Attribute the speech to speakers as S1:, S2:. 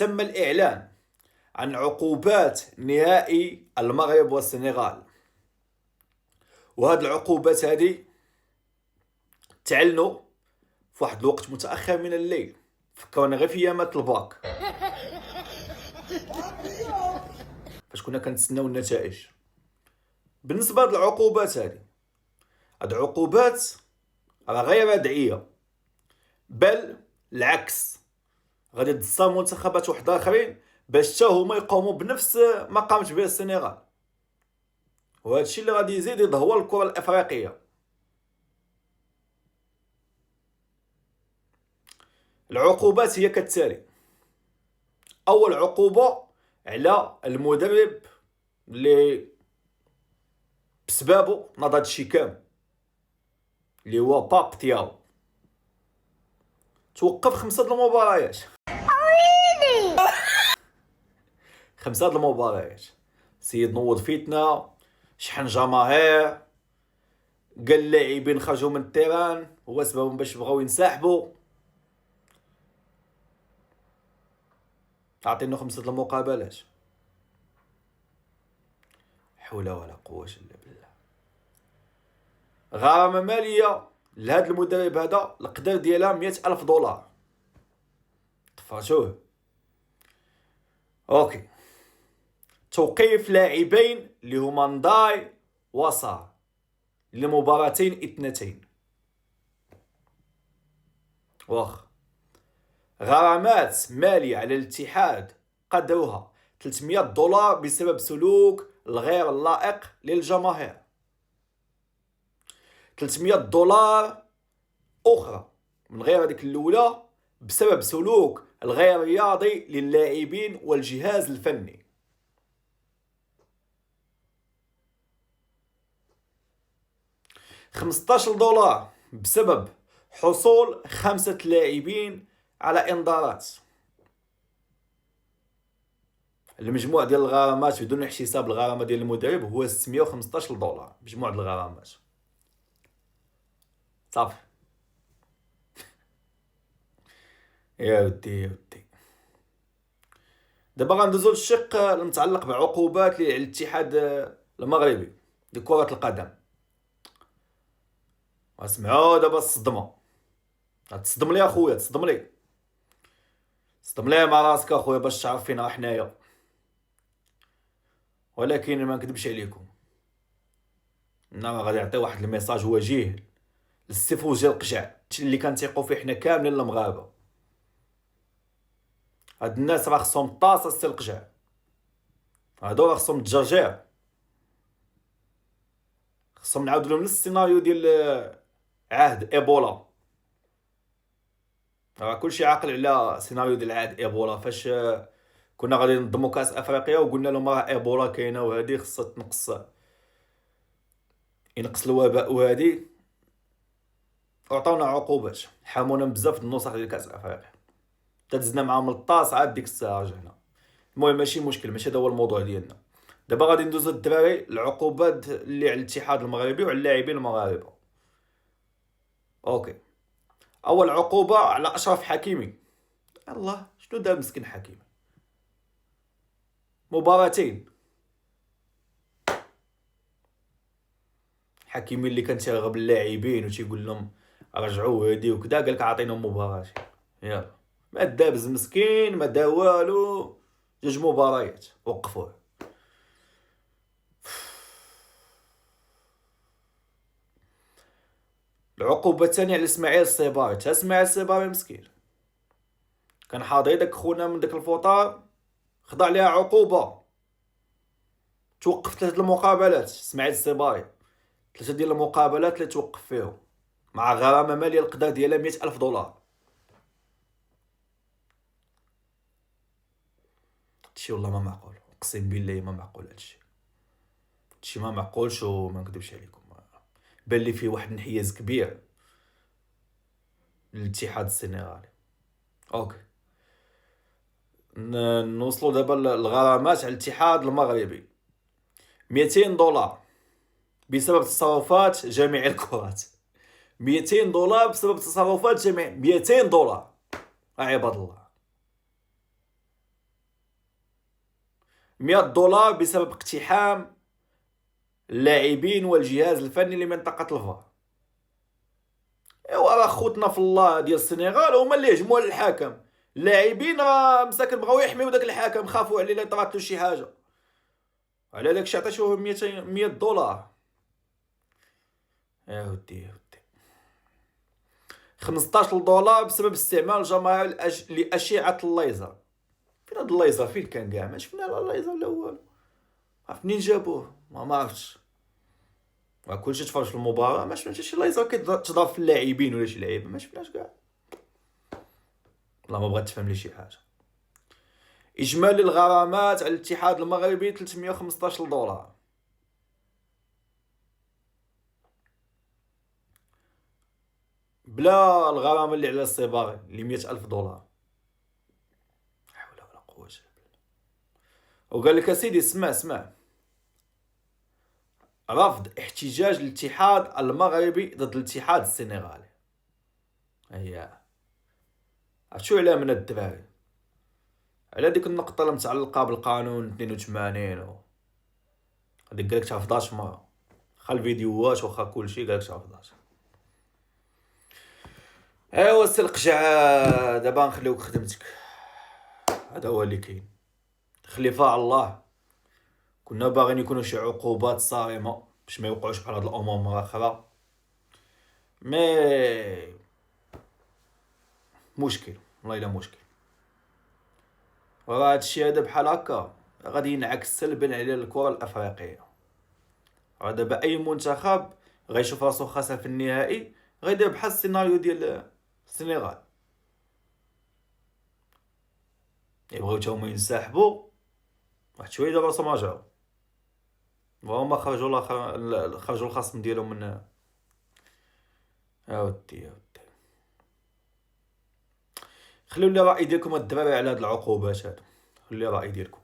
S1: تم الإعلان عن عقوبات نهائي المغرب والسنغال، وهاد العقوبات هادي تعلنوا في واحد الوقت متأخر من الليل، فكرنا غير في ايامات الباك فاش كنا كنتسناو النتائج. بالنسبه لهاد العقوبات هاد العقوبات راه غير ردعيه، بل العكس، غادي تدسا منتخبات واحد اخرين باش حتى هما يقوموا بنفس ما قامت به السنغال، وهذا الشيء اللي غادي يزيد يدهور الكره الافريقيه. العقوبات هي كالتالي: اول عقوبه على المدرب اللي بسببه نض هاد الشيء كامل، اللي هو باب تياو، توقف 5 المباريات. 5 المباريات. سيد نوض فتنه، شحن جماهير، قال اللاعبين خرجوا من التيران، هو سببهم باش بغاو ينسحبوا. عطينا 5 المقابلات. حول ولا قوة الا بالله. غرامة مالية لهاد المدرب هذا القدر ديالها 100,000 دولار. طفرتوه. اوكي. توقيف لاعبين اللي هما نضاي وصار لمباراتين اثنتين. واخ. غرامات مالية على الاتحاد قدرها 300 دولار بسبب سلوك الغير اللائق للجماهير. 300 دولار أخرى من غير هذيك الأولى بسبب سلوك الغير رياضي للاعبين والجهاز الفني. 15 دولار بسبب حصول 5 لاعبين على انذارات. المجموع ديال الغرامات بدون احتساب الغرامه ديال المدرب هو 615 دولار مجموع الغرامات. صافي. يا ودي يا ودي. دابا غندوزو للشق المتعلق بعقوبات على الاتحاد المغربي لكرة القدم. اسمعوا دابا الصدمه. تصدم لي اخويا، تصدم لي. صدم لي مع راسك اخويا باش تعرف فين راه حنايا. ولكن ما نكذبش عليكم، انا غادي نعطي واحد الميساج وجيه للسي فوزي القجع اللي كنثيقوا فيه حنا كاملين المغاربه. هاد الناس راه خصهم طاسه السي القجع، هادو راه خصهم تجرجير. خصهم نعاودو لهم السيناريو ديال عهد ايبولا. راه كلشي عاقل على سيناريو ديال عهد ايبولا، فاش كنا غادي ننظموا كاس افريقيا وقلنا لهم راه ايبولا كاينه وهادي خصها ينقص الوباء وهادي، وعطاونا عقوبات حامونا بزاف د النسخ ديال كاس افريقيا. تدزنا معاهم الطاس عاد ديك الساعه رجعنا. المهم ماشي مشكل، ماشي هذا هو الموضوع ديالنا. دابا غادي ندوزو الدراري العقوبات اللي على الاتحاد المغربي وعلى اللاعبين المغاربه. اوكي. اول عقوبه على اشرف حكيمي. الله شنو دار مسكين حكيمي؟ مباراتين. حكيمي اللي كان تيرغب اللاعبين وتيقول لهم رجعوا هادي وكذا، قال لك عطيناهم مباراه. يلا ما دابز مسكين، ما دا والو، 2 مباريات وقفوه. العقوبه الثانيه على اسماعيل الصباري. تا اسماعيل الصباري مسكين كان حاضر داك خونا من داك الفطار، خضع ليها عقوبه، توقف 3 المقابلات. اسماعيل الصباري 3 ديال المقابلات اللي توقف فيهم مع غرامه ماليه القدر ديالها 100,000 دولار. هادشي والله ما معقول، اقسم بالله ما معقول. هادشي ما معقولش وما نكذبش عليكم. بان لي فيه واحد الانحياز كبير للاتحاد السنغالي. اوكي. نوصلوا دابا الغرامات على الاتحاد المغربي. 200 دولار بسبب تصرفات جميع الكرات. 200 دولار بسبب تصرفات جميع. 200 دولار عباد الله. $100 بسبب اقتحام اللاعبين والجهاز الفني لمنطقة الفار. ايوا راه خوتنا في الله ديال السنغال هما اللي هجموا على الحكم. اللاعبين راه مساكن بغاو يحميو داك الحكم، خافوا عليه لا طرات له شي حاجه، على داكشي عطاتوه 200 $100. يا ودي يا ودي. $15 بسبب استعمال جماهير لأشعة الليزر. فين هاد الليزر؟ فين كان كاع؟ ما شفنا لا الليزر لا والو. عرفت منين جابوه؟ ما عرفتش. كلشي تفرج في المباراة ما شفنا حتى شي ليزر كتضرب في اللاعبين ولا شي لعيبه، ما شفناش كاع. والله ما بغات تفهم لي شي حاجه. اجمالي الغرامات على الاتحاد المغربي $315. بلا الغرامه اللي على الصباغي اللي $100,000. لا حول ولا قوه الا بالله. وقال لك اسيدي اسمع رفض احتجاج الاتحاد المغربي ضد الاتحاد السنغالي. هيا شو علاه من الدراري على ديك النقطة المتعلقة بالقانون 82 هذيك قالك 11 مرة، خا الفيديوهات وخا كلشي قالك 11. ايوا سي القجع، دابا نخليوك خدمتك، هذا هو اللي كاين. خليفة على الله. كنا باغيين يكونوا شي عقوبات صارمة باش ما يوقعوش بحال هاد الامور مرة اخرى، مي مشكل والله الا مشكل. وراه هادشي هذا بحال هكا غادي ينعكس سلبا على الكرة الافريقية. راه دابا اي منتخب غيشوف راسو خاسر في النهائي غيدير بحال السيناريو ديال السنغال، يبغيو تا هما ينسحبوا واحد شويه دابا راسهم رجعوا وهما خرجوا الخصم ديالهم من. يا ودي يا ودي، خليو لي الراي ديالكم الدراري على هاد العقوبات هادو، خليو لي الراي ديالكم.